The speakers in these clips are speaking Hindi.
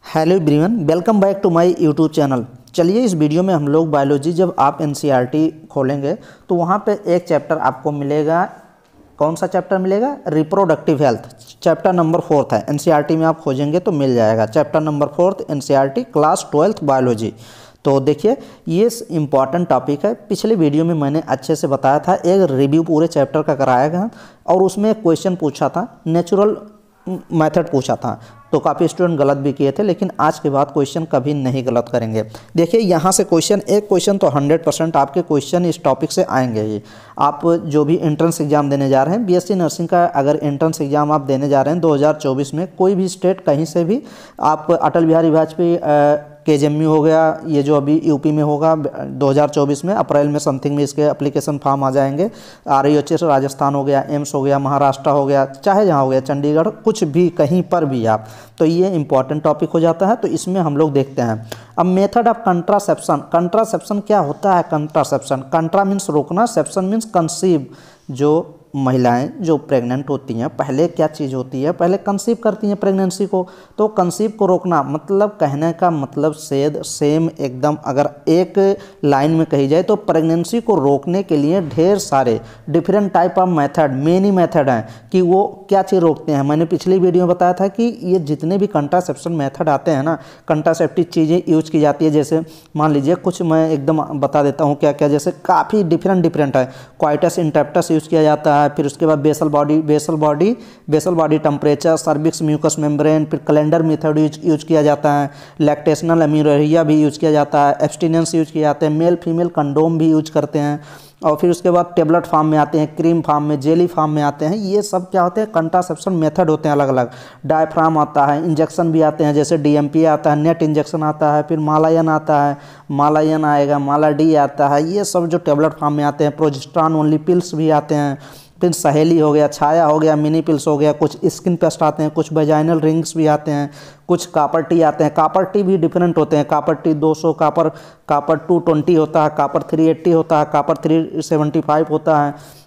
Hello everyone, welcome back to my YouTube channel. चलिए इस वीडियो में हम लोग बायोलॉजी जब आप एनसीईआरटी खोलेंगे तो वहाँ पे एक चैप्टर आपको मिलेगा। कौन सा चैप्टर मिलेगा? Reproductive health. चैप्टर नंबर 4 है। एनसीईआरटी में आप खोजेंगे तो मिल जाएगा। Chapter number 4 NCERT class 12 biology. तो देखिए ये इम्पॉर्टेंट टॉपिक है। पिछले वीडियो में मैंने अच्छे से बताया था, एक रिव्यू पूरे चैप्टर का कराया गया और उसमें एक क्वेश्चन पूछा था, नेचुरल मेथड पूछा था। तो काफ़ी स्टूडेंट गलत भी किए थे, लेकिन आज के बाद क्वेश्चन कभी नहीं गलत करेंगे। देखिए यहाँ से एक क्वेश्चन तो 100% आपके क्वेश्चन इस टॉपिक से आएंगे ही। आप जो भी एंट्रेंस एग्जाम देने जा रहे हैं, बीएससी नर्सिंग का अगर एंट्रेंस एग्जाम आप देने जा रहे हैं 2024 में, कोई भी स्टेट कहीं से भी आप अटल बिहारी वाजपेयी केजेएमयू हो गया, ये जो अभी यूपी में होगा 2024 में अप्रैल में समथिंग में इसके एप्लीकेशन फॉर्म आ जाएंगे। RAHS राजस्थान हो गया, एम्स हो गया, महाराष्ट्र हो गया, चाहे जहाँ हो गया, चंडीगढ़, कुछ भी कहीं पर भी आप, तो ये इंपॉर्टेंट टॉपिक हो जाता है। तो इसमें हम लोग देखते हैं अब मेथड ऑफ कंट्रासेप्शन। कंट्रासेप्शन क्या होता है? कंट्रासेप्शन, कंट्रा मीन्स रोकना, सेप्शन मीन्स कंसीव। जो महिलाएं जो प्रेग्नेंट होती हैं, पहले क्या चीज़ होती है? पहले कंसीव करती हैं प्रेगनेंसी को। तो कंसीव को रोकना मतलब, कहने का मतलब सेम एकदम अगर एक लाइन में कही जाए तो प्रेगनेंसी को रोकने के लिए ढेर सारे different type of method, many method हैं कि वो क्या चीज़ रोकते हैं। मैंने पिछली वीडियो में बताया था कि ये जितने भी कंट्रासेप्शन मेथड आते हैं ना, कंट्रासेप्टिव चीज़ें यूज की जाती है। जैसे मान लीजिए कुछ मैं एकदम बता देता हूँ क्या क्या, जैसे काफ़ी डिफरेंट है। क्वाइटस इंटरप्टस यूज किया जाता है, फिर उसके बाद basal body temperature, cervix mucus membrane, फिर कैलेंडर मेथड यूज किया जाता है, लैक्टेशनल अमीरोरिया भी यूज किया जाता है, एब्सटिनेंस यूज किए जाते हैं, मेल फीमेल कंडोम भी यूज करते हैं। और फिर उसके बाद टेबलेट फॉर्म में आते हैं, क्रीम फॉर्म में, जेली फॉर्म में आते हैं। ये सब क्या होते हैं? कंट्रासेप्शन मेथड होते हैं अलग अलग। डायफ्राम आता है, इंजेक्शन भी आते हैं, जैसे DMP आता है, नेट इंजेक्शन आता है, फिर मालायन आता है, मालायन आएगा, माला डी आता है। ये सब जो टेबलेट फॉर्म में आते हैं। प्रोजेस्टेरॉन ओनली पिल्स भी आते हैं, फिर सहेली हो गया, छाया हो गया, मिनी पिल्स हो गया, कुछ स्किन पेस्ट आते हैं, कुछ वेजाइनल रिंग्स भी आते हैं, कुछ कापर टी आते हैं। कापर टी भी डिफरेंट होते हैं। कापर टी 200, कापर 220 होता है, कापर 380 होता है, कापर 375 होता है।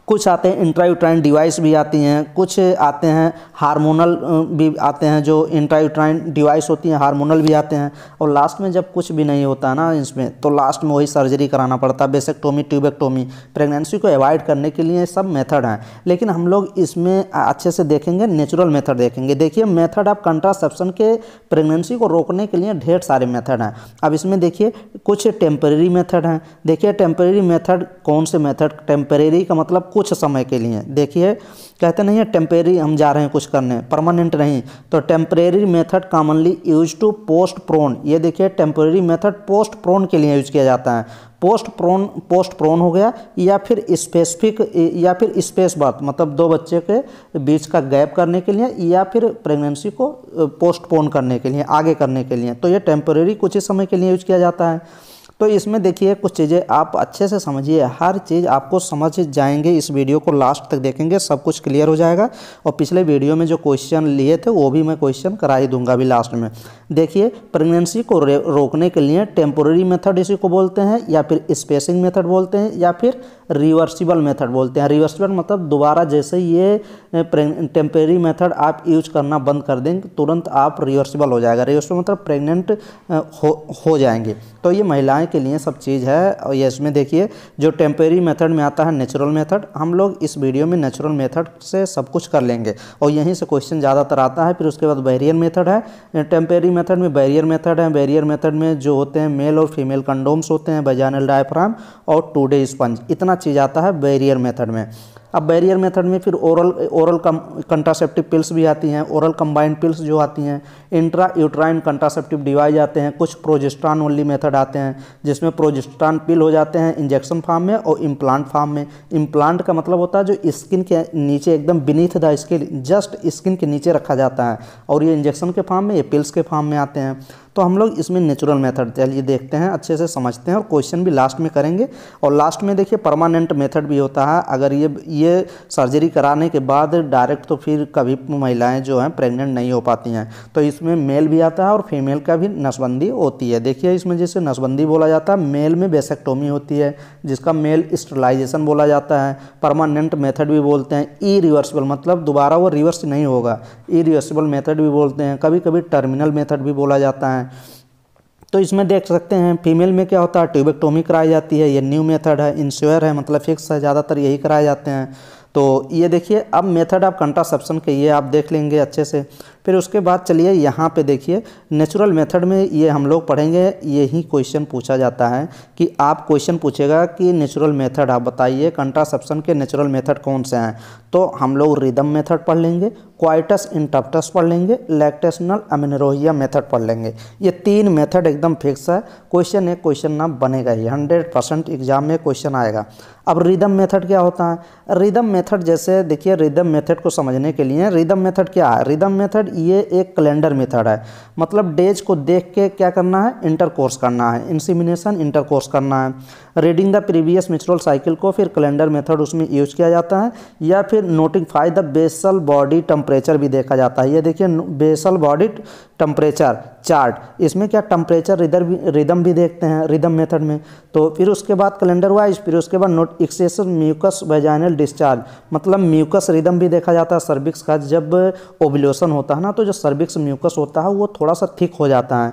कुछ आते हैं इंट्रायूट्राइन डिवाइस भी आती हैं, कुछ आते हैं हार्मोनल भी आते हैं, जो इंट्रायूट्राइन डिवाइस होती हैं, हार्मोनल भी आते हैं। और लास्ट में जब कुछ भी नहीं होता ना इसमें, तो लास्ट में वही सर्जरी कराना पड़ता है, बेसेक्टोमी, ट्यूबेक्टोमी। प्रेगनेंसी को अवॉइड करने के लिए सब मेथड हैं, लेकिन हम लोग इसमें अच्छे से देखेंगे, नेचुरल मेथड देखेंगे। देखिए मेथड ऑफ कंट्रासेप्शन के प्रेगनेंसी को रोकने के लिए ढेर सारे मेथड हैं। अब इसमें देखिए कुछ टेम्परेरी मेथड हैं। देखिए टेम्परेरी मेथड कौन से मेथड? टेम्परेरी का मतलब कुछ समय के लिए। देखिए कहते नहीं है टेम्परेरी हम जा रहे हैं कुछ करने, परमानेंट नहीं। तो temporary method commonly use to postpone. ये देखिए टेम्परेरी मेथड पोस्टपोन के लिए यूज किया जाता है। पोस्टपोन हो गया, या फिर स्पेसिफिक, या फिर स्पेस बर्थ, मतलब 2 बच्चे के बीच का गैप करने के लिए, या फिर प्रेगनेंसी को पोस्टपोन करने के लिए, आगे करने के लिए। तो ये टेम्परेरी कुछ ही समय के लिए यूज किया जाता है। तो इसमें देखिए कुछ चीज़ें आप अच्छे से समझिए, हर चीज़ आपको समझ जाएंगे। इस वीडियो को लास्ट तक देखेंगे, सब कुछ क्लियर हो जाएगा। और पिछले वीडियो में जो क्वेश्चन लिए थे वो भी मैं क्वेश्चन करा ही दूंगा अभी लास्ट में। देखिए प्रेगनेंसी को रोकने के लिए टेम्पोररी मेथड इसी को बोलते हैं, या फिर स्पेसिंग मेथड बोलते हैं, या फिर रिवर्सिबल मेथड बोलते हैं। रिवर्सिबल मतलब दोबारा जैसे ये टेम्परेरी मेथड आप यूज करना बंद कर देंगे, तुरंत आप रिवर्सिबल हो जाएगा। रिवर्सिबल मतलब प्रेग्नेंट हो जाएंगे। तो ये महिलाएं के लिए सब चीज़ है। और ये इसमें देखिए जो टेम्परेरी मेथड में आता है नेचुरल मेथड, हम लोग इस वीडियो में नेचुरल मेथड से सब कुछ कर लेंगे और यहीं से क्वेश्चन ज़्यादातर आता है। फिर उसके बाद बैरियर मेथड है। टेम्परेरी मेथड में बैरियर मेथड है। बैरियर मेथड में जो होते हैं मेल और फीमेल कंडोम्स होते हैं, वेजाइनल डायफ्राम और 2-डे स्पंज, इतना चीज़ आता है बैरियर मेथड में। अब बैरियर मेथड में फिर ओरल कंट्रासेप्टिव पिल्स भी आती हैं, ओरल कंबाइंड पिल्स जो आती हैं, इंट्रा यूट्राइन कंट्रासेप्टिव डिवाइस आते हैं, कुछ प्रोजेस्टेरॉन ओनली मेथड आते हैं जिसमें प्रोजेस्टेरॉन पिल हो जाते हैं इंजेक्शन फॉर्म में और इम्प्लांट फॉर्म में। इम्प्लांट का मतलब होता है जो स्किन के नीचे एकदम beneath the skin, just skin के नीचे रखा जाता है, और ये इंजेक्शन के फॉर्म में, ये पिल्स के फॉर्म में आते हैं। तो हम लोग इसमें नेचुरल मेथड चलिए देखते हैं, अच्छे से समझते हैं और क्वेश्चन भी लास्ट में करेंगे। और लास्ट में देखिए परमानेंट मेथड भी होता है, अगर ये सर्जरी कराने के बाद डायरेक्ट तो फिर कभी महिलाएं जो हैं प्रेग्नेंट नहीं हो पाती हैं, तो इसमें मेल भी आता है और फीमेल का भी नसबंदी होती है। देखिए इसमें जैसे नसबंदी बोला जाता है, मेल में वेसेक्टोमी होती है जिसका मेल स्टरलाइजेशन बोला जाता है। परमानेंट मेथड भी बोलते हैं, इरिवर्सिबल मतलब दोबारा वो रिवर्स नहीं होगा, इरिवर्सिबल मेथड भी बोलते हैं, कभी कभी टर्मिनल मेथड भी बोला जाता है। तो इसमें देख सकते हैं फीमेल में क्या होता है, ट्यूबेक्टोमी कराई जाती है, ये न्यू मेथड है, इंश्योर है मतलब फिक्स है, ज़्यादातर यही कराए जाते हैं। तो ये देखिए अब मेथड ऑफ कंट्रासेप्शन के ये आप देख लेंगे अच्छे से। फिर उसके बाद चलिए यहाँ पे देखिए नेचुरल मेथड में ये हम लोग पढ़ेंगे, यही क्वेश्चन पूछा जाता है कि आप क्वेश्चन पूछेगा कि नेचुरल मेथड आप बताइए कंट्रासेप्शन के नेचुरल मेथड कौन से हैं। तो हम लोग रिदम मेथड पढ़ लेंगे, क्वाइटस इंटरप्टस पढ़ लेंगे, लैक्टेशनल अमेनोरोहिया मेथड पढ़ लेंगे। ये 3 मेथड एकदम फिक्स है, क्वेश्चन एक क्वेश्चन ना बनेगा ही, 100% एग्जाम में क्वेश्चन आएगा। अब रिदम मेथड क्या होता है, रिदम मेथड जैसे देखिए रिदम मेथड को समझने के लिए रिदम मेथड क्या है, रिदम मेथड ये एक कैलेंडर मेथड है, मतलब डेज को देख के क्या करना है, इंटरकोर्स करना है, इंसीमिनेशन इंटरकोर्स करना है। Reading the previous menstrual cycle को फिर कैलेंडर मेथड उसमें यूज किया जाता है, या फिर notify the basal body temperature भी देखा जाता है। ये देखिए बेसल बॉडी टेम्परेचर चार्ट, इसमें क्या टेम्परेचर रिदम भी देखते हैं रिदम मेथड में। तो फिर उसके बाद कैलेंडर वाइज, फिर उसके बाद not excessive mucus vaginal discharge, मतलब म्यूकस रिदम भी देखा जाता है सर्विक्स का। जब ओव्यूलेशन होता है ना, तो जो सर्विक्स म्यूकस होता है वो थोड़ा सा थिक हो जाता है,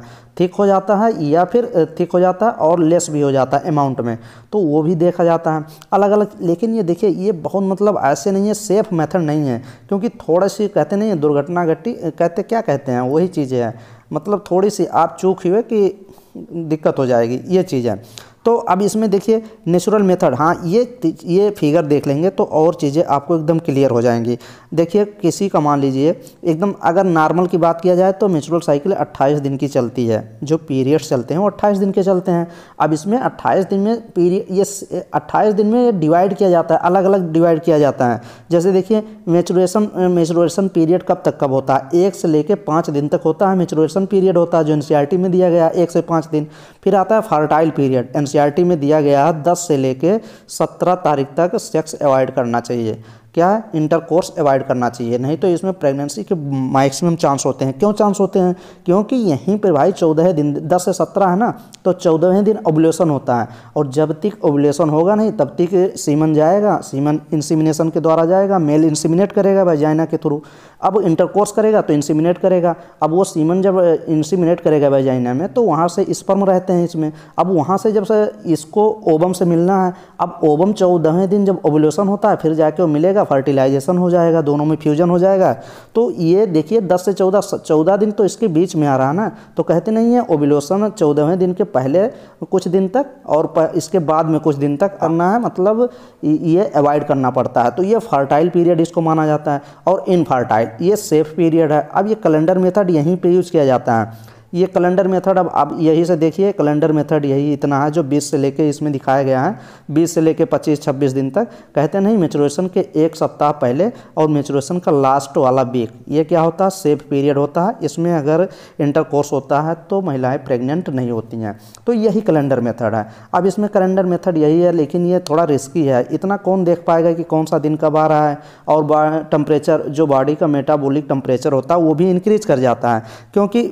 या फिर थिक हो जाता है और लेस भी हो जाता है अमाउंट में, तो वो भी देखा जाता है अलग अलग। लेकिन ये देखिए ये बहुत मतलब ऐसे नहीं है, सेफ मेथड नहीं है, क्योंकि थोड़ा सी कहते नहीं है दुर्घटना घटी, कहते क्या कहते हैं वही चीज़ें हैं, मतलब थोड़ी सी आप चूक हुए कि दिक्कत हो जाएगी, ये चीज़ है। तो अब इसमें देखिए नेचुरल मेथड, हाँ ये फिगर देख लेंगे तो और चीज़ें आपको एकदम क्लियर हो जाएंगी। देखिए किसी का मान लीजिए एकदम अगर नॉर्मल की बात किया जाए तो मेंस्ट्रुअल साइकिल 28 दिन की चलती है, जो पीरियड्स चलते हैं वो 28 दिन के चलते हैं। अब इसमें 28 दिन में पीरियड, ये 28 दिन में डिवाइड किया जाता है, अलग अलग डिवाइड किया जाता है। जैसे देखिए मेंस्ट्रुएशन पीरियड कब होता है, 1 से लेकर 5 दिन तक होता है मेंस्ट्रुएशन पीरियड होता है, जो एनसीईआरटी में दिया गया 1 से 5 दिन। फिर आता है फर्टाइल पीरियड, एनसीईआरटी में दिया गया है 10 से लेके 17 तारीख तक सेक्स अवॉइड करना चाहिए, क्या है इंटरकोर्स अवॉइड करना चाहिए, नहीं तो इसमें प्रेगनेंसी के मैक्सिमम चांस होते हैं। क्यों चांस होते हैं, क्योंकि यहीं पे भाई 14 दिन, 10 से 17 है ना, तो 14वें दिन ओव्यूलेशन होता है, और जब तक ओव्यूलेशन होगा नहीं तब तक सीमन जाएगा, सीमन इंसीमिनेशन के द्वारा जाएगा, मेल इंसीमिनेट करेगा वेजाइना के थ्रू। अब इंटरकोर्स करेगा तो इंसीमिनेट करेगा, अब वो सीमन जब इंसीमिनेट करेगा वेजाइना में तो वहाँ से स्पर्म रहते हैं इसमें, अब वहाँ से जब से इसको ओवम से मिलना है, अब ओवम 14वें दिन जब ओव्यूलेशन होता है फिर जाके वो मिलेगा, फर्टिलाइजेशन हो जाएगा, दोनों में फ्यूजन हो जाएगा। तो ये देखिए 10 से 14 दिन तो इसके बीच में आ रहा है ना, तो कहते नहीं है ओव्यूलेशन 14वें दिन के पहले कुछ दिन तक और इसके बाद में कुछ दिन तक करना है, मतलब ये अवॉइड करना पड़ता है। तो ये फर्टाइल पीरियड इसको माना जाता है, और इनफर्टाइल ये सेफ पीरियड है। अब ये कैलेंडर मेथड यहीं पे यूज किया जाता है, ये कैलेंडर मेथड। अब आप यही से देखिए कैलेंडर मेथड यही इतना है, जो 20 से लेके इसमें दिखाया गया है 20 से लेके 25-26 दिन तक। कहते नहीं मेंस्ट्रुएशन के 1 सप्ताह पहले और मेंस्ट्रुएशन का लास्ट वाला वीक, ये क्या होता है, सेफ पीरियड होता है। इसमें अगर इंटरकोर्स होता है तो महिलाएं प्रेग्नेंट नहीं होती हैं, तो यही कैलेंडर मेथड है। अब इसमें कैलेंडर मेथड यही है, लेकिन ये थोड़ा रिस्की है, इतना कौन देख पाएगा कि कौन सा दिन कब आ रहा है। और टेम्परेचर, जो बॉडी का मेटाबॉलिक टेम्परेचर होता है वो भी इंक्रीज कर जाता है, क्योंकि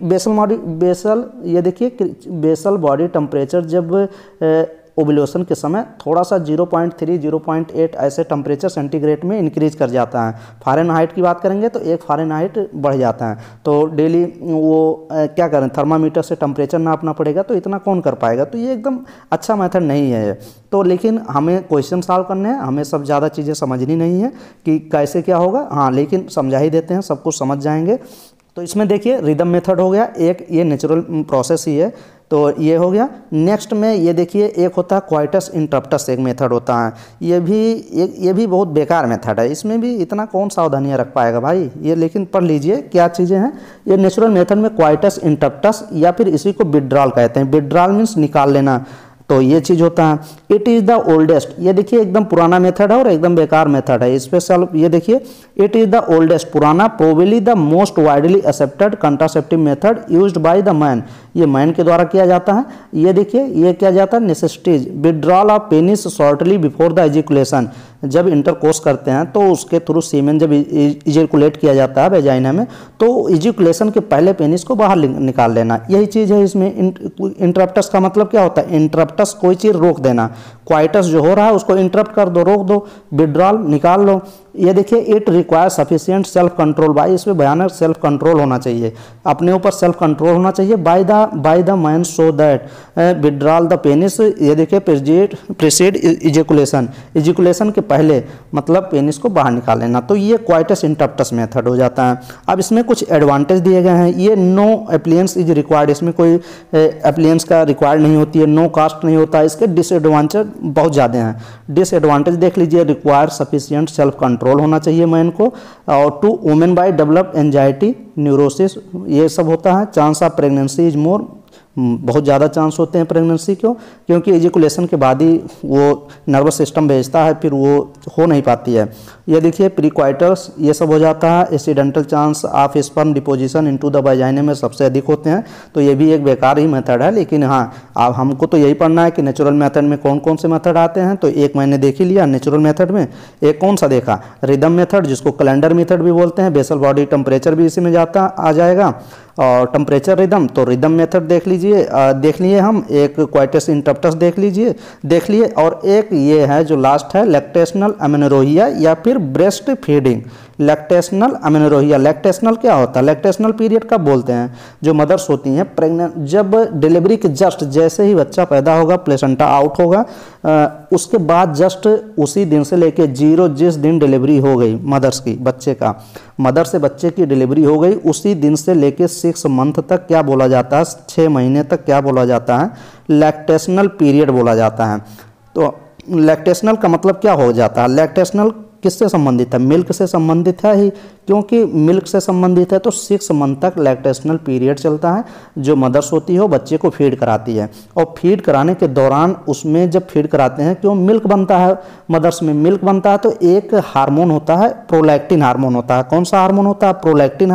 बेसल ये देखिए बेसल बॉडी टेम्परेचर जब ओव्यूलेशन के समय थोड़ा सा 0.3 0.8 ऐसे टेम्परेचर सेंटीग्रेड में इंक्रीज कर जाता है। फ़ारेनहाइट की बात करेंगे तो 1 फ़ारेनहाइट बढ़ जाता है, तो डेली वो क्या करें, थर्मामीटर से टेम्परेचर नापना पड़ेगा, तो इतना कौन कर पाएगा। तो ये एकदम अच्छा मेथड नहीं है तो, लेकिन हमें क्वेश्चन सॉल्व करने हैं, हमें सब ज़्यादा चीज़ें समझनी नहीं है कि कैसे क्या होगा, हाँ लेकिन समझा ही देते हैं, सब कुछ समझ जाएंगे। तो इसमें देखिए रिदम मेथड हो गया एक, ये नेचुरल प्रोसेस ही है, तो ये हो गया। नेक्स्ट में ये देखिए एक होता है क्वाइटस इंटरप्टस, एक मेथड होता है, ये भी बहुत बेकार मेथड है, इसमें भी इतना कौन सावधानियां रख पाएगा भाई ये, लेकिन पढ़ लीजिए क्या चीज़ें हैं। ये नेचुरल मेथड में क्वाइटस इंटरप्टस, या फिर इसी को विड्रॉल कहते हैं, विड्रॉल मीन्स निकाल लेना, तो ये चीज़ होता है। इट इज़ द ओल्डेस्ट, ये देखिए एकदम पुराना मेथड है और एकदम बेकार मेथड है। स्पेशल ये देखिए, इट इज़ द ओल्डेस्ट पुराना, probably the most widely accepted contraceptive method used by the man, ये मैन के द्वारा किया जाता है। ये देखिए ये किया जाता है necessities, withdrawal of penis shortly before the ejaculation, जब इंटरकोर्स करते हैं तो उसके थ्रू सीमेन जब इजैकुलेट किया जाता है वेजाइना में, तो इजैकुलेशन के पहले पेनिस को बाहर निकाल लेना, यही चीज़ है इसमें। इंटरप्टस का मतलब क्या होता है? इंटरप्टस कोई चीज़ रोक देना, क्वाइटस जो हो रहा है उसको इंटरप्ट कर दो, रोक दो, विड्रॉल निकाल लो। ये देखिए it require sufficient self control, भाई इसमें भयानक सेल्फ कंट्रोल होना चाहिए, अपने ऊपर सेल्फ कंट्रोल होना चाहिए by the man so that withdrawal the penis, ये देखिए प्रीसीड इजैकुलेशन, इजैकुलेशन के पहले मतलब पेनिस को बाहर निकाल लेना। तो ये क्वाइटस इंटरप्टस मेथड हो जाता है। अब इसमें कुछ एडवांटेज दिए गए हैं। ये नो एप्लियंस इज रिक्वायर्ड, इसमें कोई एप्लियंस का रिक्वायर्ड नहीं होती है, नो कास्ट नहीं होता है। इसके डिसएडवांटेज बहुत ज़्यादा हैं। डिसएडवांटेज देख लीजिए, रिक्वायर सफिशिएंट सेल्फ कंट्रोल होना चाहिए मैन को, और to women by develop anxiety neurosis, ये सब होता है। Chance of pregnancy is more, बहुत ज़्यादा चांस होते हैं प्रेगनेंसी क्योंकि इजैकुलेशन के बाद ही वो नर्वस सिस्टम भेजता है, फिर वो हो नहीं पाती है। ये देखिए प्रीक्वाइटस, ये सब हो जाता है। Accidental chance of sperm deposition into the vagina में सबसे अधिक होते हैं, तो ये भी एक बेकार ही मेथड है। लेकिन हाँ, अब हमको तो यही पढ़ना है कि नेचुरल मेथड में कौन कौन से मेथड आते हैं। तो एक मैंने देख ही लिया नेचुरल मेथड में। एक कौन सा देखा? रिदम मेथड, जिसको कैलेंडर मेथड भी बोलते हैं। बेसल बॉडी टेम्परेचर भी इसी में आ जाएगा, और टेम्परेचर रिदम, तो रिदम मेथड देख लिए हम। एक क्वाइटस इंटरप्टस देख लिए, और एक ये है जो लास्ट है लैक्टेशनल अमेनोरोहिया या फिर ब्रेस्ट फीडिंग। लैक्टेशनल अमेनोरोहिया, लैक्टेशनल क्या होता है? लैक्टेशनल पीरियड कब बोलते हैं? जो मदर्स होती हैं प्रेग्नेंट, जब डिलीवरी के जस्ट जैसे ही बच्चा पैदा होगा, प्लेसेंटा आउट होगा, उसके बाद जस्ट उसी दिन से लेके जिस दिन डिलीवरी हो गई मदर्स की, बच्चे का, मदर से बच्चे की डिलीवरी हो गई, उसी दिन से लेके 6 मंथ तक क्या बोला जाता है? 6 महीने तक क्या बोला जाता है? लैक्टेशनल पीरियड बोला जाता है। तो लैक्टेशनल का मतलब क्या हो जाता है? लैक्टेशनल किससे संबंधित है? मिल्क से संबंधित है ही, क्योंकि मिल्क से संबंधित है तो 6 मंथ तक लैक्टेशनल पीरियड चलता है। जो मदर्स होती है वो बच्चे को फीड कराती है, और फीड कराने के दौरान उसमें जब फीड कराते हैं, क्यों मिल्क बनता है, मदर्स में मिल्क बनता है, तो एक हार्मोन होता है, प्रोलैक्टिन हार्मोन होता है। कौन सा हार्मोन होता है? प्रोलैक्टिन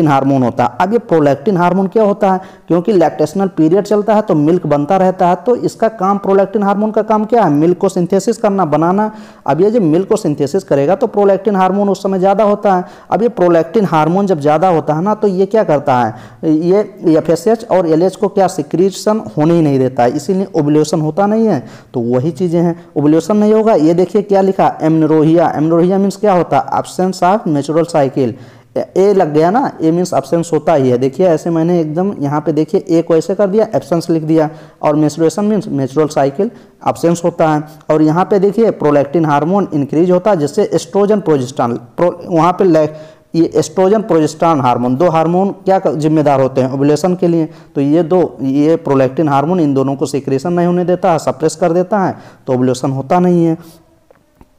हार्मोन होता है। अब ये प्रोलैक्टिन हार्मोन क्या होता है? क्योंकि लैक्टेशनल पीरियड चलता है तो मिल्क बनता रहता है, तो इसका काम, प्रोलैक्टिन हार्मोन का काम क्या है? मिल्क को सिंथेसिस करना, बनाना। अब ये जब मिल्क को सिंथेसिस करेगा तो प्रोलैक्टिन हार्मोन उस समय ज़्यादा होता है। अब ये प्रोलैक्टिन हार्मोन जब ज़्यादा होता है ना, तो ये क्या करता है? ये FSH और LH को क्या सिक्रीशन होने ही नहीं देता है, इसीलिए ओव्यूलेशन होता नहीं है। तो वही चीज़ें हैं, ओव्यूलेशन नहीं होगा। ये देखिए क्या लिखा? एमेनोरोहिया। एमेनोरोहिया मीन्स क्या होता है? Absence of natural cycle. ए लग गया ना, ए मीन्स एब्सेंस होता ही है। देखिए ऐसे मैंने एकदम यहाँ पे देखिए ए को ऐसे कर दिया, एब्सेंस लिख दिया, और menstruation means natural cycle, absence होता है। और यहाँ पे देखिए प्रोलैक्टिन हार्मोन इंक्रीज होता है, जिससे एस्ट्रोजन प्रोजेस्टेरॉन, वहाँ पे ये एस्ट्रोजन प्रोजेस्टेरॉन हार्मोन, 2 हार्मोन क्या जिम्मेदार होते हैं ओव्यूलेशन के लिए? तो ये प्रोलैक्टिन हार्मोन इन दोनों को सिक्रेशन नहीं होने देता है, सप्रेस कर देता है, तो ओव्यूलेशन होता नहीं है।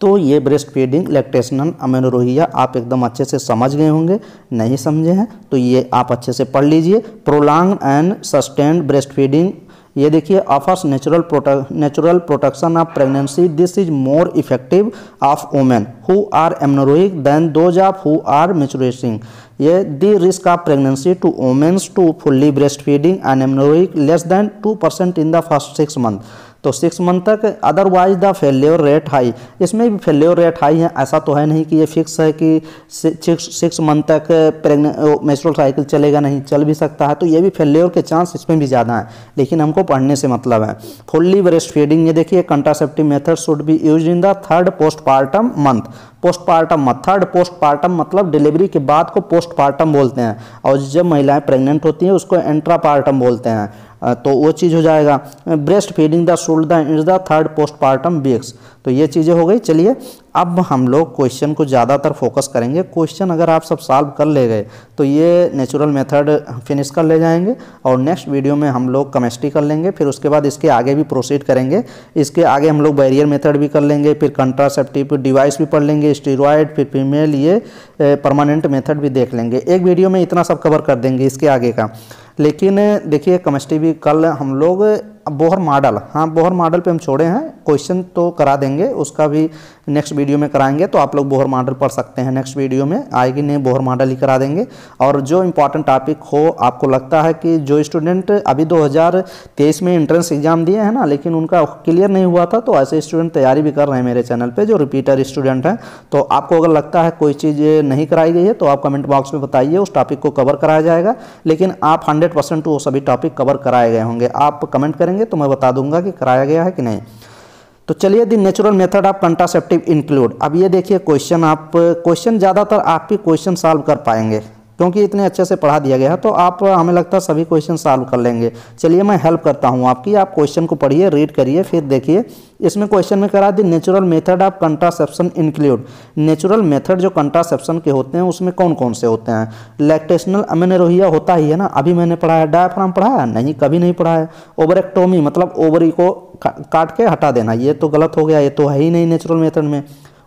तो ये ब्रेस्ट फीडिंग, लैक्टेशनल अमेनोरोहिया आप एकदम अच्छे से समझ गए होंगे। नहीं समझे हैं तो ये आप अच्छे से पढ़ लीजिए। Prolong and sustained breast feeding, ये देखिए offers natural protection of pregnancy. This is more effective of women who are amenorrhoeic than those of who are menstruating. ये the risk of pregnancy to women's to fully breast feeding and amenorrhoeic less than 2% in the first 6 month. तो 6 मंथ तक, otherwise the failure rate high. इसमें भी फेल्योर रेट हाई है, ऐसा तो है नहीं कि ये फिक्स है कि 6 मंथ तक मेंस्ट्रुअल साइकिल चलेगा, नहीं, चल भी सकता है। तो ये भी फेल्योर के चांस इसमें भी ज़्यादा है, लेकिन हमको पढ़ने से मतलब है। फुल्ली ब्रेस्ट फीडिंग, ये देखिए contraceptive method should be use in the 3rd postpartum month. Postpartum मत, 3rd पोस्टपार्टम मतलब डिलीवरी के बाद को पोस्टपार्टम बोलते हैं, और जब महिलाएं प्रेग्नेंट होती हैं उसको एंट्रापार्टम बोलते हैं। तो वो चीज़ हो जाएगा। Breast feeding the should is the 3rd postpartum weeks. तो ये चीज़ें हो गई। चलिए अब हम लोग क्वेश्चन को ज़्यादातर फोकस करेंगे। क्वेश्चन अगर आप सब सॉल्व कर ले गए तो ये नेचुरल मेथड फिनिश कर ले जाएंगे, और नेक्स्ट वीडियो में हम लोग केमिस्ट्री कर लेंगे। फिर उसके बाद इसके आगे भी प्रोसीड करेंगे। इसके आगे हम लोग बैरियर मेथड भी कर लेंगे, फिर कंट्रासेप्टिव डिवाइस भी पढ़ लेंगे, स्टेरॉयड, फिर फीमेल ये परमानेंट मेथड भी देख लेंगे। एक वीडियो में इतना सब कवर कर देंगे इसके आगे का। लेकिन देखिए केमिस्ट्री भी कल हम लोग बोहर मॉडल, हाँ बोहर मॉडल पे हम छोड़े हैं, क्वेश्चन तो करा देंगे, उसका भी नेक्स्ट वीडियो में कराएंगे, तो आप लोग बोहर मॉडल पढ़ सकते हैं, नेक्स्ट वीडियो में आएगी, नहीं बोहर मॉडल ही करा देंगे। और जो इम्पॉर्टेंट टॉपिक हो, आपको लगता है कि जो स्टूडेंट अभी 2023 में एंट्रेंस एग्जाम दिए हैं ना, लेकिन उनका क्लियर नहीं हुआ था, तो ऐसे स्टूडेंट तैयारी भी कर रहे हैं मेरे चैनल पर, जो रिपीटर स्टूडेंट हैं, तो आपको अगर लगता है कोई चीज़ नहीं कराई गई है तो आप कमेंट बॉक्स में बताइए, उस टॉपिक को कवर कराया जाएगा। लेकिन आप 100% वो सभी टॉपिक कवर कराए गए होंगे, आप कमेंट करेंगे तो मैं बता दूंगा कि कराया गया है कि नहीं। तो चलिए, the natural method of contraceptive include. अब ये देखिए क्वेश्चन, आप क्वेश्चन ज़्यादातर आप ही क्वेश्चन सॉल्व कर पाएंगे, क्योंकि इतने अच्छे से पढ़ा दिया गया है, तो आप हमें लगता है सभी क्वेश्चन सॉल्व कर लेंगे। चलिए मैं हेल्प करता हूँ आपकी, आप क्वेश्चन को पढ़िए, रीड करिए, फिर देखिए। इसमें क्वेश्चन में करा the natural method of contraception include. Natural method जो कंट्रासेप्शन के होते हैं उसमें कौन कौन से होते हैं? लैक्टेशनल अमेनोरेहिया होता ही है ना, अभी मैंने पढ़ाया। डायफ्राम पढ़ाया नहीं, कभी नहीं पढ़ाया। ओवरेक्टोमी मतलब ओवरी को काट के हटा देना, ये तो गलत हो गया, ये तो है ही नहीं नेचुरल मेथड में।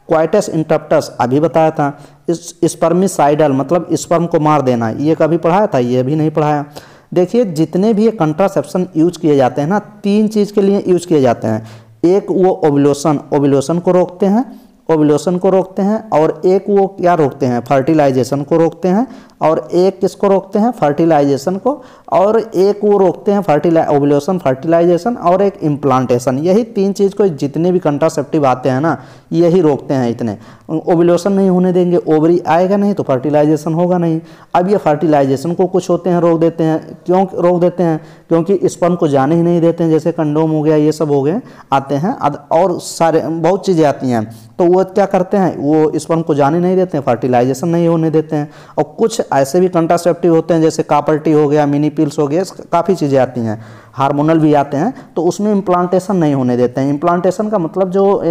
क्वाइटस इंटरप्टस अभी बताया था। स्पर्मिसाइडल मतलब स्पर्म को मार देना, ये कभी पढ़ाया था? ये भी नहीं पढ़ाया। देखिए जितने भी ये कंट्रासेप्शन यूज किए जाते हैं ना, 3 चीज़ के लिए यूज किए जाते हैं। एक वो ओव्यूलेशन को रोकते हैं, और एक वो क्या रोकते हैं? फर्टिलाइजेशन को रोकते हैं, और एक किसको रोकते हैं? फर्टिलाइजेशन को, और एक वो रोकते हैं ओव्यूलेशन, फर्टिलाइजेशन, और एक इम्प्लांटेशन। यही 3 चीज़ को जितने भी कंट्रासेप्टिव आते हैं ना, यही रोकते हैं इतने। ओव्यूलेशन नहीं होने देंगे, ओवरी आएगा नहीं तो फर्टिलाइजेशन होगा नहीं। अब ये फर्टिलाइजेशन को कुछ होते हैं रोक देते हैं। क्यों रोक देते हैं? क्योंकि स्पर्म को जाने ही नहीं देते हैं, जैसे कंडोम हो गया, ये सब हो गए, आते हैं, और सारे बहुत चीज़ें आती हैं, तो वो क्या करते हैं? वो स्पर्म को जाने नहीं देते हैं, फर्टिलाइजेशन नहीं होने देते हैं। और कुछ ऐसे भी कंट्रासेप्टिव होते हैं, जैसे कॉपर टी हो गया, मिनी पिल्स हो गया, काफ़ी चीज़ें आती हैं, हार्मोनल भी आते हैं, तो उसमें इम्प्लांटेशन नहीं होने देते हैं। इम्प्लांटेशन का मतलब जो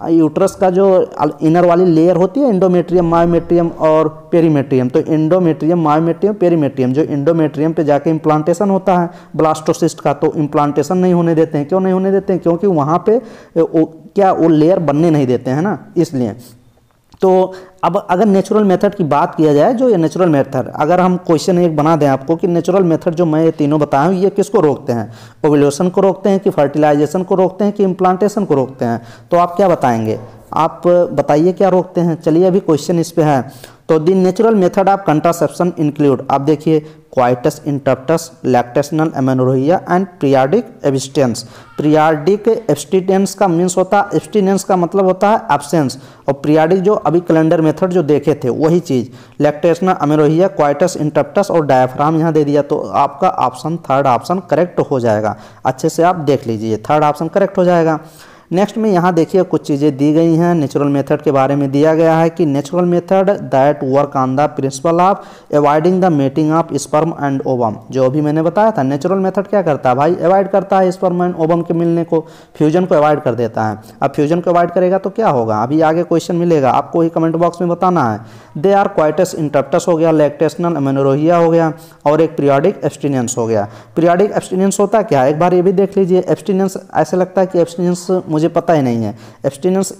यूट्रस का जो इनर वाली लेयर होती है, एंडोमेट्रियम, मायोमेट्रियम और पेरीमेट्रियम, तो एंडोमेट्रियम, मायोमेट्रियम, पेरीमेट्रियम, जो एंडोमेट्रियम पे जाके इम्प्लांटेशन होता है ब्लास्टोसिस्ट का, तो इम्प्लांटेशन नहीं होने देते हैं। क्यों नहीं होने देते हैं? क्योंकि वहाँ पे वो लेयर बनने नहीं देते हैं ना, इसलिए। तो अब अगर नेचुरल मेथड की बात किया जाए, जो ये नेचुरल मेथड, अगर हम क्वेश्चन एक बना दें आपको कि नेचुरल मेथड जो मैं ये तीनों बताया हूँ, ये किसको रोकते हैं? ओव्यूलेशन को रोकते हैं, कि फर्टिलाइजेशन को रोकते हैं, कि इम्प्लांटेशन को रोकते हैं? तो आप क्या बताएंगे? आप बताइए क्या रोकते हैं। चलिए अभी क्वेश्चन इस पे है। तो the natural method of contraception include, आप देखिए, coitus interruptus, lactational amenorrhoea and periodic abstinence. Periodic abstinence का मीन्स होता है, एब्स्टिनेंस का मतलब होता है एब्सेंस, और पीरियाडिक जो अभी कैलेंडर मेथड जो देखे थे वही चीज़। लैक्टेशनल अमेनोरेहिया, क्वाइटस इंटरप्टस और डायफ्राम यहाँ दे दिया, तो आपका ऑप्शन, थर्ड ऑप्शन करेक्ट हो जाएगा। अच्छे से आप देख लीजिए, थर्ड ऑप्शन करेक्ट हो जाएगा। नेक्स्ट में यहाँ देखिए कुछ चीज़ें दी गई हैं नेचुरल मेथड के बारे में। दिया गया है कि natural method that work on the principle of avoiding the mating of sperm and ovum. जो अभी मैंने बताया था, नेचुरल मेथड क्या करता है भाई? अवॉइड करता है स्पर्म एंड ओवम के मिलने को, फ्यूजन को अवॉइड कर देता है। अब फ्यूजन को अवॉइड करेगा तो क्या होगा? अभी आगे क्वेश्चन मिलेगा, आपको ही कमेंट बॉक्स में बताना है। दे आर क्वाइटस इंटरप्टस हो गया, लैक्टेशनल अमेनोरेहिया हो गया, और एक पीरियाडिक एब्स्टिनेंस हो गया। पीरियाडिक एब्स्टिनेंस होता क्या है? एक बार ये भी देख लीजिए। एब्स्टिनेंस ऐसे लगता है कि एब्स्टिनेंस मुझे पता ही नहीं है। एब्स्टिनेंस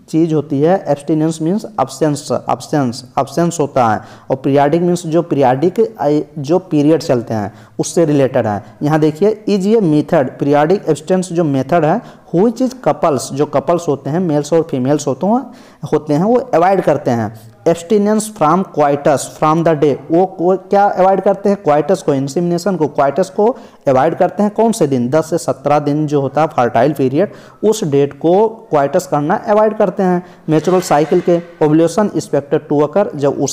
चीज होती है, एब्स्टिनेंस मीन्स अब्सेंस होता है, और पीरियाडिक मीन्स जो पीरियड चलते हैं उससे रिलेटेड है। यहाँ देखिए, इज ये मेथड, पीरियाडिक एब्स्टिनेंस जो मेथड है, हुई चीज कपल्स, जो कपल्स होते हैं, मेल्स और फीमेल्स होते हैं, वो अवॉइड करते हैं abstinence from coitus from the day. वो क्या अवॉइड करते हैं? क्वाइटस को, इंसेमिनेशन को, क्वाइटस को अवॉइड करते हैं। कौन से दिन? 10 से 17 दिन जो होता है फर्टाइल पीरियड, उस डेट को क्वाइटस करना अवॉइड करते हैं। नेचुरल साइकिल के ओव्यूलेशन एक्सपेक्टेड टू अकर, जब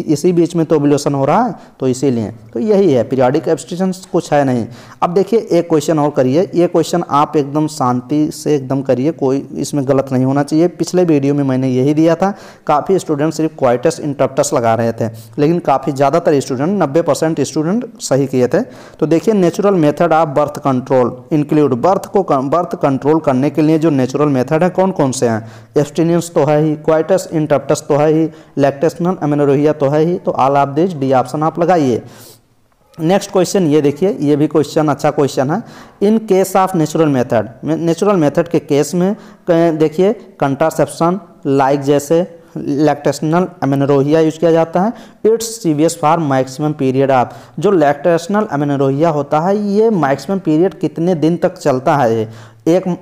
इसी बीच में तो ओव्यूलेशन हो रहा है, तो इसीलिए। तो यही है, पीरियाडिक एब्स्टिनेंस कुछ है नहीं। अब देखिए एक क्वेश्चन और करिए, ये क्वेश्चन आप एकदम शांति से एकदम करिए, कोई इसमें गलत नहीं होना चाहिए। पिछले वीडियो में मैंने यही दिया था, काफ़ी स्टूडेंट सिर्फ क्वाइटस इंटरप्टस लगा रहे थे, लेकिन काफ़ी ज़्यादातर स्टूडेंट 90% स्टूडेंट सही किए थे। तो देखिए, natural method of birth control include, birth control करने के लिए जो नेचुरल मेथड है कौन कौन से हैं? एब्स्टिनेंस तो है ही, क्वाइटस इंटरप्टस तो है ही, लैक्टेशनल अमेनोरेहिया तो है ही, तो all of this D option आप लगाइए। नेक्स्ट क्वेश्चन ये देखिए, ये भी क्वेश्चन अच्छा क्वेश्चन है। In case of natural method, natural method के केस में देखिए कंट्रासेप्शन लाइक जैसे लैक्टेशनल अमेनोरेहिया यूज किया जाता है। इट्स सीवियस फॉर मैक्सिमम पीरियड ऑफ, जो लैक्टेशनल अमेनोरेहिया होता है ये मैक्सिमम पीरियड कितने दिन तक चलता है, ये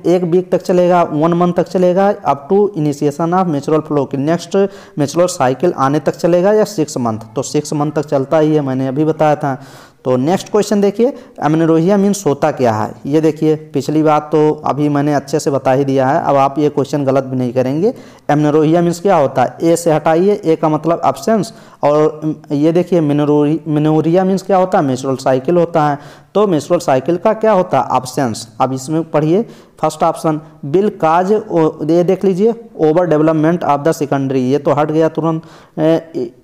एक वीक तक चलेगा, 1 मंथ तक चलेगा, up to initiation of menstrual flow की नेक्स्ट मेचुरल साइकिल आने तक चलेगा, या 6 मंथ, तो 6 मंथ तक चलता ही है, मैंने अभी बताया था। तो नेक्स्ट क्वेश्चन देखिए, अमेनोरेहिया मीन्स होता क्या है। ये देखिए पिछली बात तो अभी मैंने अच्छे से बता ही दिया है, अब आप ये क्वेश्चन गलत भी नहीं करेंगे। अमेनोरेहिया मीन्स क्या होता है, ए से हटाइए, ए का मतलब एब्सेंस, और ये देखिए मेनोरिया मीन्स क्या होता है, मेचुरल साइकिल होता है। तो मेचुरल साइकिल का क्या होता है, एब्सेंस। अब इसमें पढ़िए फर्स्ट ऑप्शन, बिल काज, ये देख लीजिए, over development of the secondary, ये तो हट गया तुरंत।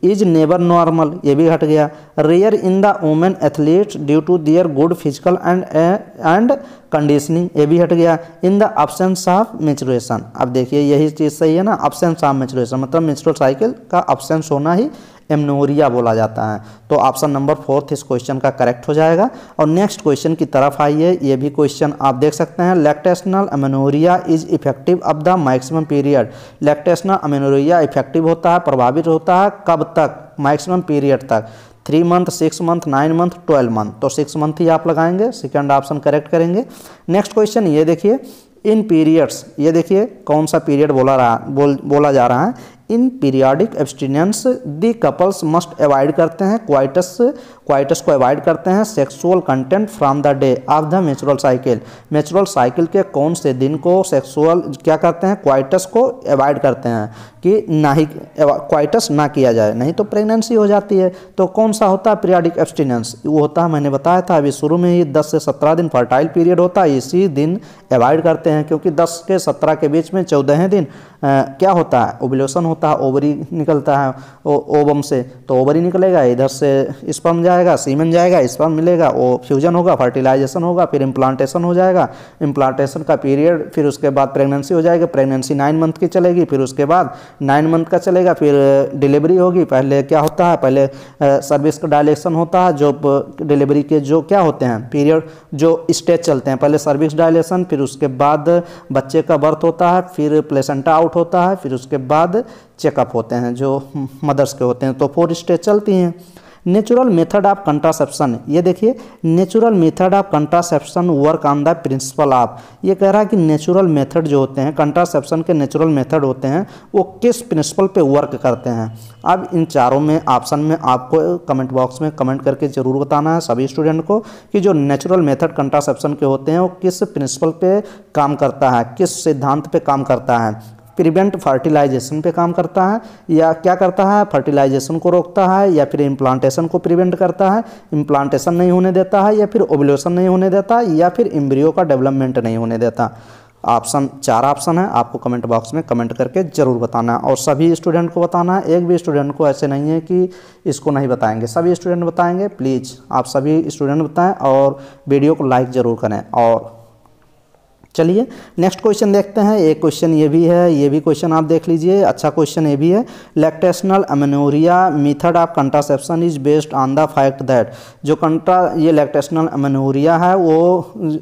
इज नेवर नॉर्मल, ये भी हट गया। Rare in the women athletes due to their good physical and conditioning, ये भी हट गया। In the absence of maturation, अब देखिए यही चीज़ सही है ना, एब्सेंस ऑफ मेचुरेशन मतलब मेचुरल साइकिल का एब्सेंस होना ही एमनोरिया बोला जाता है। तो ऑप्शन नंबर 4 इस क्वेश्चन का करेक्ट हो जाएगा। और नेक्स्ट क्वेश्चन की तरफ आइए, ये भी क्वेश्चन आप देख सकते हैं। Lactational amenorrhoea is effective of the maximum period, lactational amenorrhoea effective होता है, प्रभावित होता है कब तक, मैक्सिमम पीरियड तक, 3 मंथ, 6 मंथ, 9 मंथ, 12 मंथ, तो 6 मंथ ही आप लगाएंगे, सेकेंड ऑप्शन करेक्ट करेंगे। नेक्स्ट क्वेश्चन ये देखिए, इन पीरियड्स, ये देखिए कौन सा पीरियड बोला जा रहा है। इन पीरियाडिक एब्सटिनेंस दी कपल्स मस्ट अवॉइड करते हैं क्वाइटस को अवॉइड करते हैं sexual content from the day of the natural cycle, natural cycle के कौन से दिन को सेक्सुअल क्या करते हैं, क्वाइटस को अवॉइड करते हैं कि ना ही क्वाइटस ना किया जाए, नहीं तो प्रेगनेंसी हो जाती है। तो कौन सा होता है पीरियाडिक एब्सटिनेंस, वो होता है, मैंने बताया था अभी शुरू में ही, 10 से 17 दिन फर्टाइल पीरियड होता है, इसी दिन अवॉइड करते हैं, क्योंकि 10 के 17 के बीच में 14वें दिन क्या होता है, ओव्यूलेशन होता है, ओवरी निकलता है ओवम से, तो ओवरी निकलेगा, इधर से स्पर्म जाएगा, सीमेन जाएगा, स्पर्म मिलेगा, वो फ्यूजन होगा, फर्टिलाइजेशन होगा, फिर इम्प्लांटेशन हो जाएगा, इम्प्लांटेशन का पीरियड, फिर उसके बाद प्रेगनेंसी हो जाएगी, प्रेगनेंसी 9 मंथ की चलेगी, फिर उसके बाद 9 मंथ का चलेगा, फिर डिलीवरी होगी। पहले क्या होता है, पहले सर्विक्स का डायलेशन होता है, जो डिलीवरी के जो क्या होते हैं पीरियड, जो स्टेज चलते हैं, पहले सर्विक्स डायलेशन, फिर उसके बाद बच्चे का बर्थ होता है, फिर प्लेसेंटा आउट होता है, फिर उसके बाद चेकअप होते हैं जो मदर्स के होते हैं, तो 4 स्टेज चलती हैं। नेचुरल मेथड ऑफ कंट्रासेप्शन, ये देखिए natural method of contraception work on the principle of, ये कह रहा है कि नेचुरल मेथड जो होते हैं, कंट्रासेप्शन के नेचुरल मेथड होते हैं, वो किस प्रिंसिपल पे वर्क करते हैं। अब इन चारों में ऑप्शन में आपको कमेंट बॉक्स में कमेंट करके ज़रूर बताना है सभी स्टूडेंट को कि जो नेचुरल मेथड कंट्रासेप्शन के होते हैं वो किस प्रिंसिपल पे काम करता है, किस सिद्धांत पे काम करता है। प्रिवेंट फर्टिलाइजेशन पे काम करता है, या क्या करता है, फर्टिलाइजेशन को रोकता है, या फिर इम्प्लांटेशन को प्रिवेंट करता है, इम्प्लांटेशन नहीं होने देता है, या फिर ओव्यूलेशन नहीं होने देता, या फिर एम्ब्रियो का डेवलपमेंट नहीं होने देता। ऑप्शन 4 ऑप्शन है, आपको कमेंट बॉक्स में कमेंट करके ज़रूर बताना है, और सभी स्टूडेंट को बताना है, एक भी स्टूडेंट को ऐसे नहीं है कि इसको नहीं बताएंगे, सभी स्टूडेंट बताएंगे। प्लीज़ आप सभी स्टूडेंट बताएं और वीडियो को लाइक ज़रूर करें। और चलिए नेक्स्ट क्वेश्चन देखते हैं। एक क्वेश्चन ये भी है, ये भी क्वेश्चन आप देख लीजिए, अच्छा क्वेश्चन ये भी है। Lactational amenorrhoea method of contraception is based on the fact that, जो ये लैक्टेशनल अमेनोरिया है वो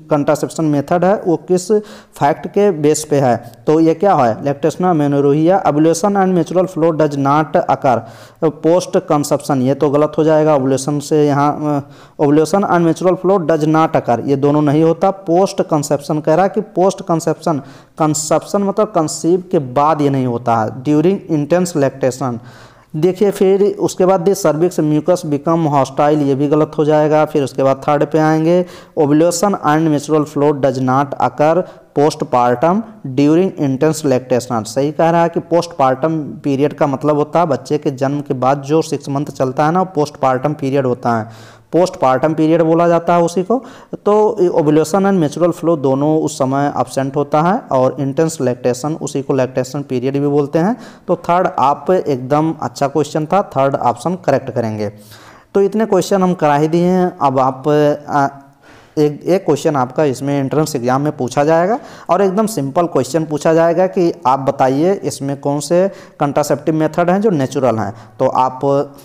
कंट्रासेप्शन मेथड है, वो किस फैक्ट के बेस पे है। तो ये क्या है, lactational amenorrhoea ovulation and natural flow does not occur post conception, ये तो गलत हो जाएगा, ओव्यूलेशन से यहाँ ovulation and natural flow does not occur, ये दोनों नहीं होता। पोस्ट कंसेप्शन कह रहा है कि पोस्ट कंसेप्शन मतलब कंसीव के बाद ये नहीं होता है, ड्यूरिंग इंटेंस लैक्टेशन। देखिए फिर उसके बाद दी सर्विक्स म्यूकस बिकम हॉस्टाइल, ये भी गलत हो जाएगा। फिर उसके बाद थर्ड पे आएंगे, ovulation and natural flow does not occur postpartum during intense lactation, सही कह रहा है कि पोस्टपार्टम पीरियड का मतलब होता है बच्चे के जन्म के बाद जो 6 मंथ चलता है ना, पोस्टपार्टम पीरियड होता है, पोस्टपार्टम पीरियड बोला जाता है उसी को। तो ओव्यूलेशन एंड नेचुरल फ्लो दोनों उस समय एब्सेंट होता है, और इंटेंस लैक्टेशन उसी को लैक्टेशन पीरियड भी बोलते हैं। तो थर्ड आप एकदम अच्छा क्वेश्चन था, थर्ड ऑप्शन करेक्ट करेंगे। तो इतने क्वेश्चन हम करा ही दिए हैं। अब आप एक क्वेश्चन आपका इसमें एंट्रेंस एग्जाम में पूछा जाएगा, और एकदम सिंपल क्वेश्चन पूछा जाएगा कि आप बताइए इसमें कौन से कंट्रासेप्टिव मेथड हैं जो नेचुरल हैं। तो आप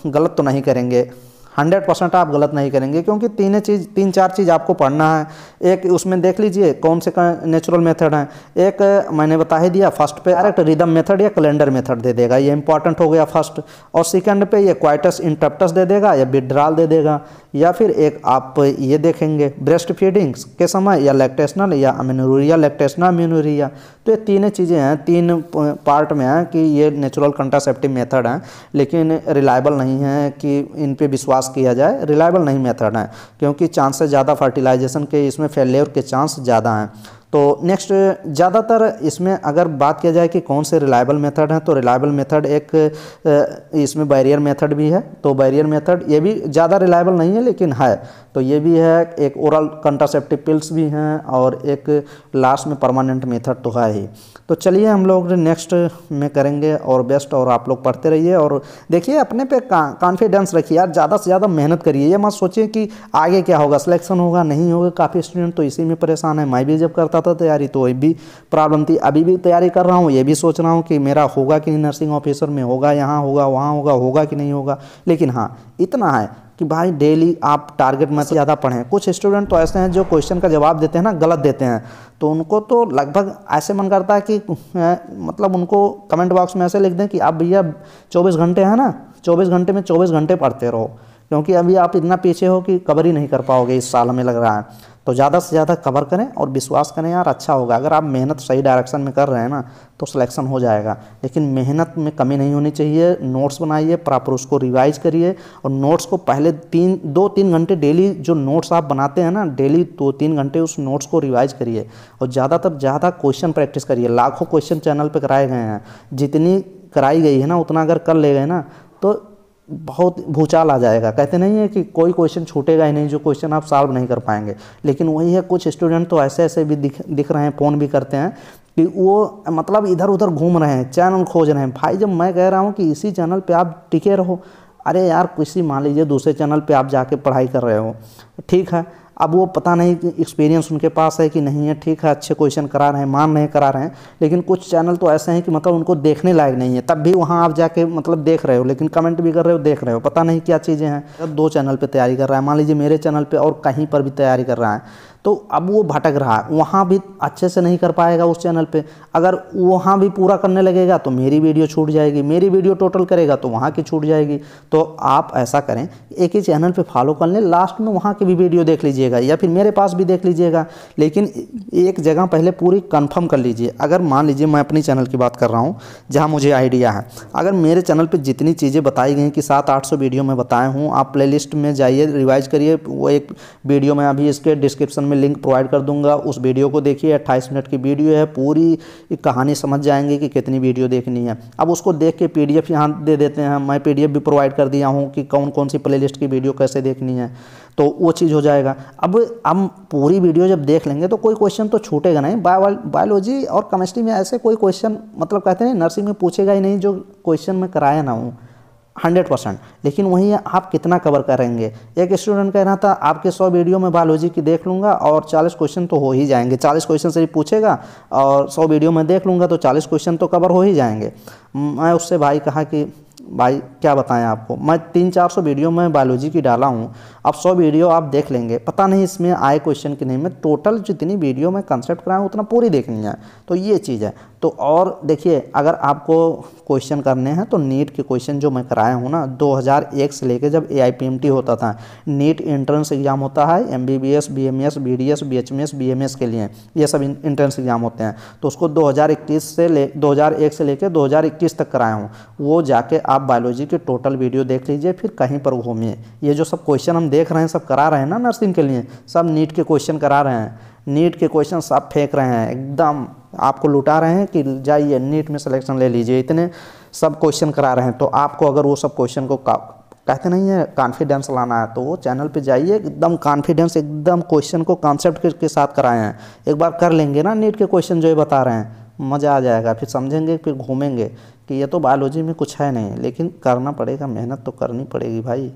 गलत तो नहीं करेंगे 100% आप गलत नहीं करेंगे, क्योंकि तीन चार चीज़ आपको पढ़ना है। एक उसमें देख लीजिए कौन से नेचुरल मेथड हैं। एक मैंने बता ही दिया, फर्स्ट पे डायरेक्ट रिदम मेथड या कैलेंडर मेथड दे देगा, ये इंपॉर्टेंट हो गया फर्स्ट। और सेकंड पे ये क्वाइटस इंटरप्टस दे देगा या विड्रॉल दे देगा। या फिर एक आप ये देखेंगे ब्रेस्ट फीडिंग्स के समय या लैक्टेशनल या अमेनोरिया लैक्टेशनल अमेनोरिया। तो ये तीन चीज़ें हैं, तीन पार्ट में हैं कि ये नेचुरल कंट्रासेप्टिव मेथड हैं, लेकिन रिलायबल नहीं है कि इन पे विश्वास किया जाए। रिलायबल नहीं मेथड हैं, क्योंकि चांसेस ज़्यादा फर्टिलाइजेशन के इसमें फेलियर के चांस ज़्यादा हैं। तो नेक्स्ट ज़्यादातर इसमें अगर बात किया जाए कि कौन से रिलायबल मेथड हैं, तो रिलायबल मेथड एक इसमें बैरियर मेथड भी है। तो बैरियर मेथड ये भी ज़्यादा रिलायबल नहीं है लेकिन है, तो ये भी है। एक ओरल कंट्रासेप्टिव पिल्स भी हैं और एक लास्ट में परमानेंट मेथड तो है ही। तो चलिए हम लोग नेक्स्ट में करेंगे और बेस्ट, और आप लोग पढ़ते रहिए और देखिए अपने पे कॉन्फिडेंस रखिए यार, ज़्यादा से ज़्यादा मेहनत करिए। ये मत सोचिए कि आगे क्या होगा, सिलेक्शन होगा नहीं होगा। काफ़ी स्टूडेंट तो इसी में परेशान है। मैं भी जब करता था तैयारी तो ये भी प्रॉब्लम थी, अभी भी तैयारी कर रहा हूँ, ये भी सोच रहा हूँ कि मेरा होगा कि नहीं, नर्सिंग ऑफिसर में होगा, यहाँ होगा वहाँ होगा कि नहीं होगा। लेकिन हाँ इतना है कि भाई डेली आप टारगेट में ज़्यादा पढ़ें। कुछ स्टूडेंट तो ऐसे हैं जो क्वेश्चन का जवाब देते हैं ना गलत देते हैं, तो उनको तो लगभग ऐसे मन करता है कि मतलब उनको कमेंट बॉक्स में ऐसे लिख दें कि आप भैया 24 घंटे हैं ना, 24 घंटे में 24 घंटे पढ़ते रहो, क्योंकि अभी आप इतना पीछे हो कि कवर ही नहीं कर पाओगे इस साल, हमें लग रहा है। तो ज़्यादा से ज़्यादा कवर करें और विश्वास करें यार, अच्छा होगा। अगर आप मेहनत सही डायरेक्शन में कर रहे हैं ना तो सिलेक्शन हो जाएगा। लेकिन मेहनत में कमी नहीं होनी चाहिए। नोट्स बनाइए, प्रॉपर उसको रिवाइज करिए, और नोट्स को पहले 2-3 घंटे डेली जो नोट्स आप बनाते हैं ना, डेली 2-3 घंटे उस नोट्स को रिवाइज करिए। और ज़्यादातर ज़्यादा क्वेश्चन प्रैक्टिस करिए। लाखों क्वेश्चन चैनल पर कराए गए हैं, जितनी कराई गई है ना उतना अगर कर ले गए ना तो बहुत भूचाल आ जाएगा। कहते नहीं है कि कोई क्वेश्चन छूटेगा ही नहीं जो क्वेश्चन आप सॉल्व नहीं कर पाएंगे। लेकिन वही है, कुछ स्टूडेंट तो ऐसे ऐसे भी दिख रहे हैं, फ़ोन भी करते हैं कि वो मतलब इधर उधर घूम रहे हैं, चैनल खोज रहे हैं। भाई जब मैं कह रहा हूँ कि इसी चैनल पे आप टिके रहो, अरे यार किसी मान लीजिए दूसरे चैनल पे आप जाके पढ़ाई कर रहे हो, ठीक है, अब वो पता नहीं कि एक्सपीरियंस उनके पास है कि नहीं है, ठीक है अच्छे क्वेश्चन करा रहे हैं, मान नहीं करा रहे हैं, लेकिन कुछ चैनल तो ऐसे हैं कि मतलब उनको देखने लायक नहीं है, तब भी वहाँ आप जाके मतलब देख रहे हो, लेकिन कमेंट भी कर रहे हो, देख रहे हो, पता नहीं क्या चीज़ें हैं। अगर 2 चैनल पे तैयारी कर रहा है, मान लीजिए मेरे चैनल पे और कहीं पर भी तैयारी कर रहा है, तो अब वो भटक रहा है, वहाँ भी अच्छे से नहीं कर पाएगा उस चैनल पे। अगर वहाँ भी पूरा करने लगेगा तो मेरी वीडियो छूट जाएगी, मेरी वीडियो टोटल करेगा तो वहाँ की छूट जाएगी। तो आप ऐसा करें, एक ही चैनल पे फॉलो कर लें, लास्ट में वहाँ की भी वीडियो देख लीजिएगा या फिर मेरे पास भी देख लीजिएगा, लेकिन एक जगह पहले पूरी कंफर्म कर लीजिए। अगर मान लीजिए मैं अपनी चैनल की बात कर रहा हूँ जहाँ मुझे आइडिया है, अगर मेरे चैनल पर जितनी चीज़ें बताई गई कि 700-800 वीडियो में बताए हूँ, आप प्लेलिस्ट में जाइए, रिवाइज करिए। वो एक वीडियो में अभी इसके डिस्क्रिप्शन में लिंक प्रोवाइड कर दूंगा, उस वीडियो को देखिए। 28 मिनट की वीडियो है, पूरी कहानी समझ जाएंगे कि कितनी वीडियो देखनी है। अब उसको देख के PDF यहाँ दे देते हैं, मैं PDF भी प्रोवाइड कर दिया हूँ कि कौन कौन सी प्लेलिस्ट की वीडियो कैसे देखनी है, तो वो चीज़ हो जाएगा। अब हम पूरी वीडियो जब देख लेंगे तो कोई क्वेश्चन तो छूटेगा नहीं। बायोलॉजी और केमिस्ट्री में ऐसे कोई क्वेश्चन मतलब कहते हैं नर्सिंग में पूछेगा ही नहीं जो क्वेश्चन में कराया ना हूँ 100%। लेकिन वहीं आप कितना कवर करेंगे। एक स्टूडेंट कह रहा था आपके 100 वीडियो में बायोलॉजी की देख लूँगा और 40 क्वेश्चन तो हो ही जाएंगे। 40 क्वेश्चन से ही पूछेगा और 100 वीडियो में देख लूँगा तो 40 क्वेश्चन तो कवर हो ही जाएंगे। मैं उससे भाई कहा कि भाई क्या बताएं आपको, मैं 300-400 वीडियो में बायोलॉजी की डाला हूँ, अब 100 वीडियो आप देख लेंगे, पता नहीं इसमें आए क्वेश्चन कि नहीं। मैं टोटल जितनी वीडियो में कंसेप्ट कराया उतना पूरी देखनी है, तो ये चीज़ है। तो और देखिए अगर आपको क्वेश्चन करने हैं तो नीट के क्वेश्चन जो मैं कराया हूँ ना, 2001 से लेकर जब AIPMT होता था, नीट एंट्रेंस एग्जाम होता है MBBS BMS BDS BHMS BMS के लिए, ये सब एंट्रेंस एग्जाम होते हैं। तो उसको 2001 से लेकर 2021 तक कराया हूँ। वो जाके आप बायोलॉजी के टोटल वीडियो देख लीजिए, फिर कहीं पर घूमिए। ये जो सब क्वेश्चन हम देख रहे हैं, सब करा रहे हैं ना नर्सिंग के लिए, सब नीट के क्वेश्चन करा रहे हैं। नीट के क्वेश्चन सब फेंक रहे हैं, एकदम आपको लुटा रहे हैं कि जाइए नीट में सिलेक्शन ले लीजिए, इतने सब क्वेश्चन करा रहे हैं। तो आपको अगर वो सब क्वेश्चन को कहते नहीं है कॉन्फिडेंस लाना है, तो वो चैनल पे जाइए, एकदम कॉन्फिडेंस, एकदम क्वेश्चन को कॉन्सेप्ट के साथ कराए हैं। एक बार कर लेंगे ना नीट के क्वेश्चन जो ये बता रहे हैं, मज़ा आ जाएगा। फिर समझेंगे, फिर घूमेंगे कि ये तो बायोलॉजी में कुछ है नहीं, लेकिन करना पड़ेगा, मेहनत तो करनी पड़ेगी भाई।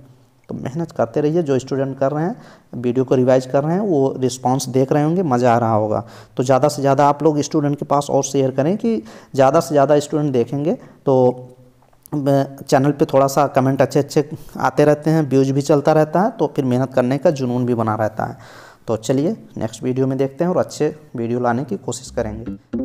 तो मेहनत करते रहिए। जो स्टूडेंट कर रहे हैं, वीडियो को रिवाइज कर रहे हैं, वो रिस्पांस देख रहे होंगे, मज़ा आ रहा होगा। तो ज़्यादा से ज़्यादा आप लोग स्टूडेंट के पास और शेयर करें कि ज़्यादा से ज़्यादा स्टूडेंट देखेंगे तो चैनल पे थोड़ा सा कमेंट अच्छे अच्छे आते रहते हैं, व्यूज भी चलता रहता है, तो फिर मेहनत करने का जुनून भी बना रहता है। तो चलिए नेक्स्ट वीडियो में देखते हैं और अच्छे वीडियो लाने की कोशिश करेंगे।